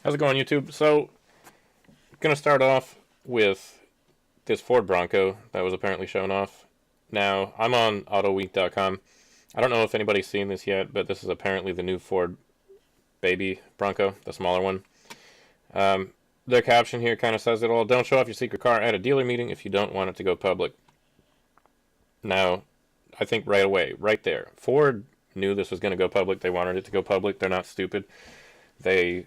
How's it going, YouTube? So, gonna start off with this Ford Bronco that was apparently shown off. Now, I'm on AutoWeek.com. I don't know if anybody's seen this yet, but this is apparently the new Ford Baby Bronco, the smaller one. Their caption here kind of says it all. Don't show off your secret car at a dealer meeting if you don't want it to go public. Now, I think right away, right there, Ford knew this was going to go public. They wanted it to go public. They're not stupid. They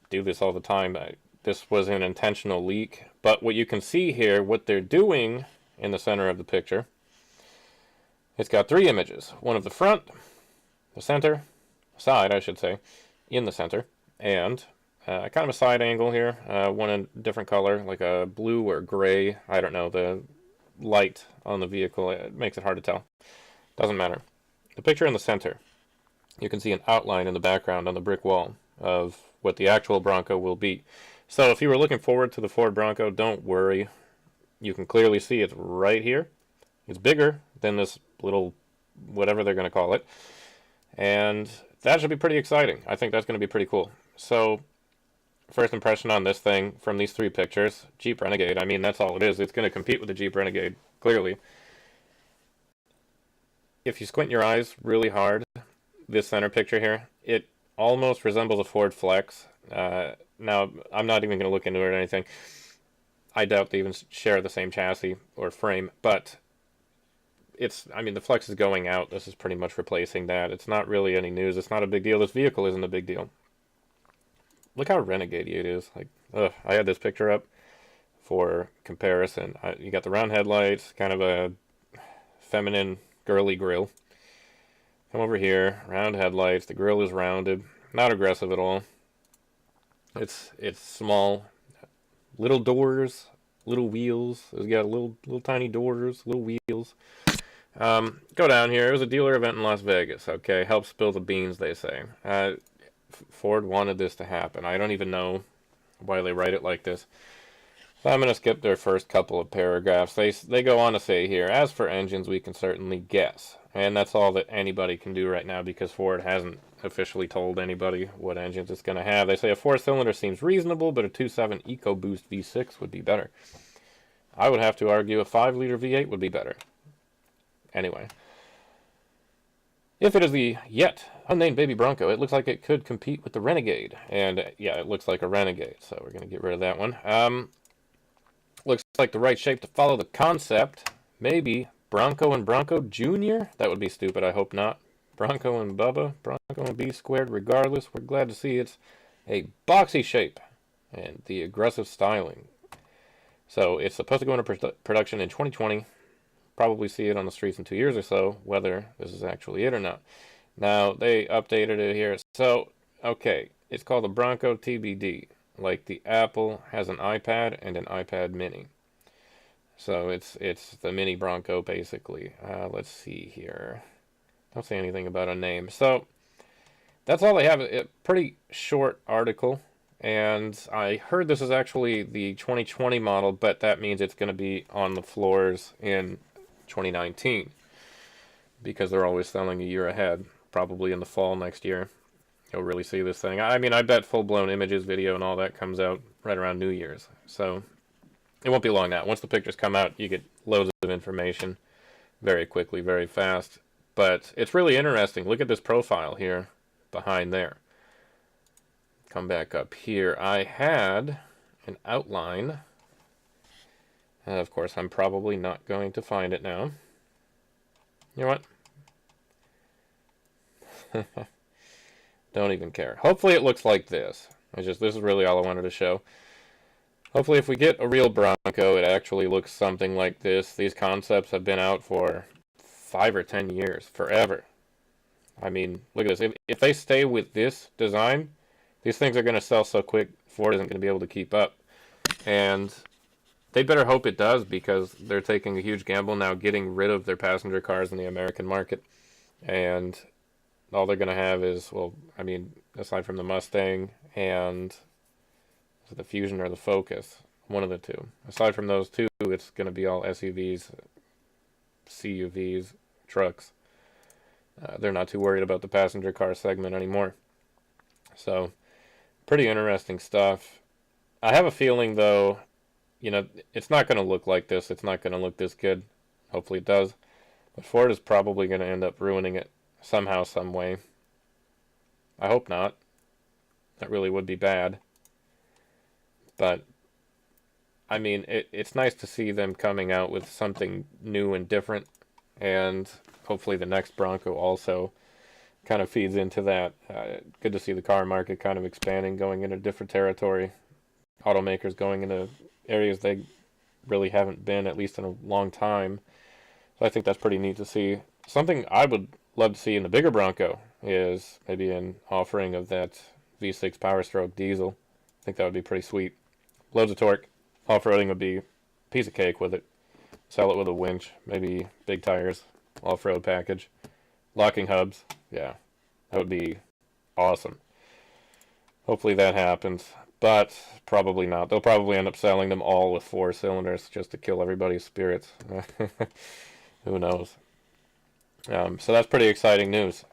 do this all the time. This was an intentional leak. But what you can see here, what they're doing in the center of the picture, it's got three images. One of the front, the center, side, I should say, in the center, and kind of a side angle here, one in a different color, like a blue or gray. I don't know, the light on the vehicle, it makes it hard to tell. Doesn't matter. The picture in the center, you can see an outline in the background on the brick wall of what the actual Bronco will be. So if you were looking forward to the Ford Bronco, don't worry. You can clearly see it's right here. It's bigger than this little whatever they're going to call it. And that should be pretty exciting. I think that's going to be pretty cool. So first impression on this thing from these three pictures, Jeep Renegade. I mean, that's all it is. It's going to compete with the Jeep Renegade, clearly. If you squint your eyes really hard, this center picture here, it almost resembles a Ford Flex. Now, I'm not even going to look into it or anything. I doubt they even share the same chassis or frame, but I mean, the Flex is going out. This is pretty much replacing that. It's not really any news. It's not a big deal. This vehicle isn't a big deal. Look how renegade it is. Like, I had this picture up for comparison. You got the round headlights, kind of a feminine, girly grille. Come over here, round headlights. The grille is rounded, not aggressive at all. It's small, little doors, little wheels. It's got little tiny doors, little wheels. Go down here. It was a dealer event in Las Vegas. Okay, help spill the beans, they say. Ford wanted this to happen. I don't even know why they write it like this. So I'm going to skip their first couple of paragraphs. They go on to say here, as for engines, we can certainly guess. And that's all that anybody can do right now because Ford hasn't officially told anybody what engines it's going to have. They say a 4-cylinder seems reasonable, but a 2.7 EcoBoost V6 would be better. I would have to argue a 5-liter V8 would be better. Anyway. If it is the yet unnamed Baby Bronco, it looks like it could compete with the Renegade. And yeah, it looks like a Renegade, so we're going to get rid of that one. Looks like the right shape to follow the concept. Maybe Bronco and Bronco Jr.? That would be stupid, I hope not. Bronco and Bubba, Bronco and B squared, regardless. We're glad to see it's a boxy shape and the aggressive styling. So it's supposed to go into production in 2020. Probably see it on the streets in 2 years or so, whether this is actually it or not. Now, they updated it here. So, okay, it's called the Bronco TBD. Like the Apple has an iPad and an iPad mini. So it's the mini Bronco, basically. Let's see here. Don't say anything about a name. So, that's all they have. A pretty short article. And I heard this is actually the 2020 model, but that means it's going to be on the floors in 2019 because they're always selling a year ahead. Probably in the fall next year you'll really see this thing. I mean, I bet full-blown images, video, and all that comes out right around New Year's, so it won't be long now. Once the pictures come out, you get loads of information very quickly, very fast. But it's really interesting. Look at this profile here behind there. Come back up here. I had an outline. Of course, I'm probably not going to find it now. You know what? Don't even care. Hopefully it looks like this. This is really all I wanted to show. Hopefully if we get a real Bronco, it actually looks something like this. These concepts have been out for 5 or 10 years. Forever. I mean, look at this. If they stay with this design, these things are going to sell so quick, Ford isn't going to be able to keep up. And they better hope it does because they're taking a huge gamble now getting rid of their passenger cars in the American market. And all they're going to have is, well, I mean, aside from the Mustang and the Fusion or the Focus, one of the two. Aside from those two, it's going to be all SUVs, CUVs, trucks. They're not too worried about the passenger car segment anymore. So Pretty interesting stuff. I have a feeling, though, you know, it's not going to look like this. It's not going to look this good. Hopefully it does. But Ford is probably going to end up ruining it somehow, some way. I hope not. That really would be bad. But, I mean, it's nice to see them coming out with something new and different. And hopefully the next Bronco also kind of feeds into that. Good to see the car market kind of expanding, going into different territory. Automakers going into areas they really haven't been, at least in a long time. So I think that's pretty neat to see. Something I would love to see in the bigger Bronco is maybe an offering of that V6 Power Stroke diesel. I think that would be pretty sweet. Loads of torque. Off-roading would be a piece of cake with it. Sell it with a winch, maybe big tires, off-road package. Locking hubs, yeah, that would be awesome. Hopefully that happens, but probably not. They'll probably end up selling them all with 4 cylinders just to kill everybody's spirits. Who knows? So that's pretty exciting news.